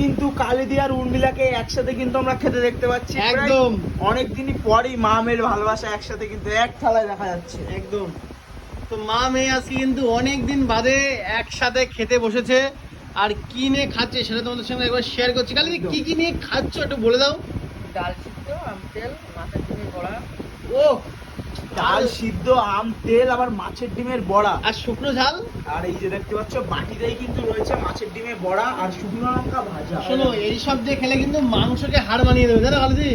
কিন্তু কালিদি আর উর্মিলাকে একসাথে কিন্তু আমরা খেতে দেখতে পাচ্ছি একদম অনেকদিনই পরই মা মেয়ের ভালোবাসা একসাথে কিন্তু এক থালায় দেখা যাচ্ছে। একদম। তো মা মেয়ে আজকে কিন্তু অনেকদিন বাদে একসাথে খেতে বসেছে, আর কি নিয়ে খাচ্ছে সেটা তোমাদের সঙ্গে একবার শেয়ার করছি। কালিদি কি কি নিয়ে খাচ্ছ একটু বলে দাও। ডাল সিদ্ধ, আম তেল, মাছের ডিমের বড়া। ও ডাল সিদ্ধ, আম তেল, আবার মাছের ডিমের বড়া, আর শুকনো ঝাল। আর এই যে দেখতে পাচ্ছ বাটিতেই কিন্তু রয়েছে মাছের ডিমের বড়া আর শুকনো লঙ্কা ভাজা। শোনো, এইসব দিয়ে খেলে কিন্তু মাংসকে হাড় বানিয়ে দেবে, জানো কালিদি?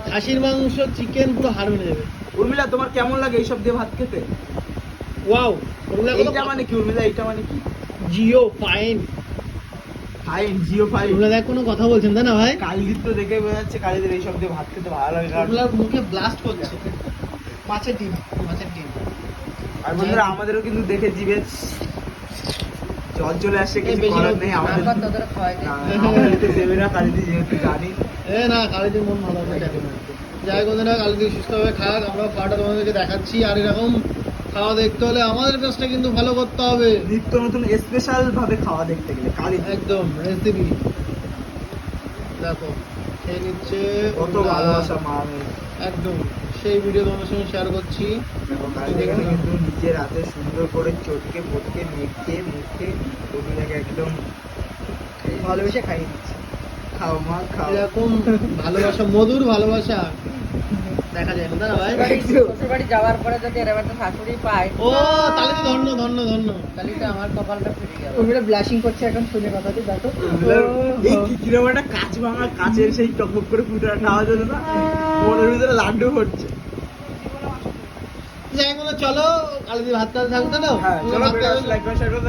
খাসির মাংস, চিকেন পুরো হাড় বানিয়ে দেবে। উর্মিলা তোমার কেমন লাগে এইসব দিয়ে ভাত খেতে? ওয়াও। এইটা মানে কি উর্মিলা, এইটা মানে কি? Jio fine. Fine, Jio fine. তোমরা দেখ কোনো কথা বলছেন তাই না ভাই? কালিদির তো দেখে বোঝা যাচ্ছে কালিদির এইসব দিয়ে ভাত খেতে ভালো লাগে। তোমরা মুখে ব্লাস্ট করছে। মাছের ডিম, মাছের ডিম। আর বন্ধুরা আমাদেরও কিন্তু দেখে জিভে জল চলে আসছে, কিছু বেশি করার নেই আমাদের। আবার তোদের খাওয়াই দিই। আমাদেরকে দেবে না কালিদি, যেহেতু জানি। এ না, কালিদির মন ভালো হবে যাবে না। যাই হোক বন্ধুরা, কালিদি সুস্থভাবে খাক, আমরা খাওয়াটা তোমাদেরকে দেখাচ্ছি। আর এরকম খাওয়া দেখতে হলে আমাদের কাজটা কিন্তু ভালো করতে হবে। নিত্য নতুন স্পেশাল ভাবে খাওয়া দেখতে গেলে কালিদি একদম রেসিপি দেখো খেয়ে নিচ্ছে কত ভালোবাসা মা মেয়ে। একদম সেই ভিডিও তোমাদের সঙ্গে শেয়ার করছি। দেখো কালিদি এখানে কিন্তু নিজের হাতে সুন্দর করে চটকে পটকে মেখে মুখে উর্মিলাকে একদম ভালোবেসে খাইয়ে দিচ্ছি। খাও মা খাও। এরকম ভালোবাসা, মধুর ভালোবাসা দেখা যায় না, দাদা ভাই? শ্বশুর বাড়ি যাওয়ার পরে যদি এরকম একটা শাশুড়ি পায়, ও তাহলে তো ধন্য ধন্য ধন্য। তাহলে তো আমার কপালটা ফিরে গেল। ওরা ব্লাশিং করছে এখন শুনে কথাটি দেখো। এই কিরকম একটা কাঁচ ভাঙা কাচের সেই টকবক করে ফুটে ওঠা আওয়াজ হলো না, মনের ভিতরে লাড্ডু হচ্ছে। যাই বলো, চলো কালিদি ভাত খাওয়া থাকতো না। হ্যাঁ চলো, লাইক করে শেয়ার করে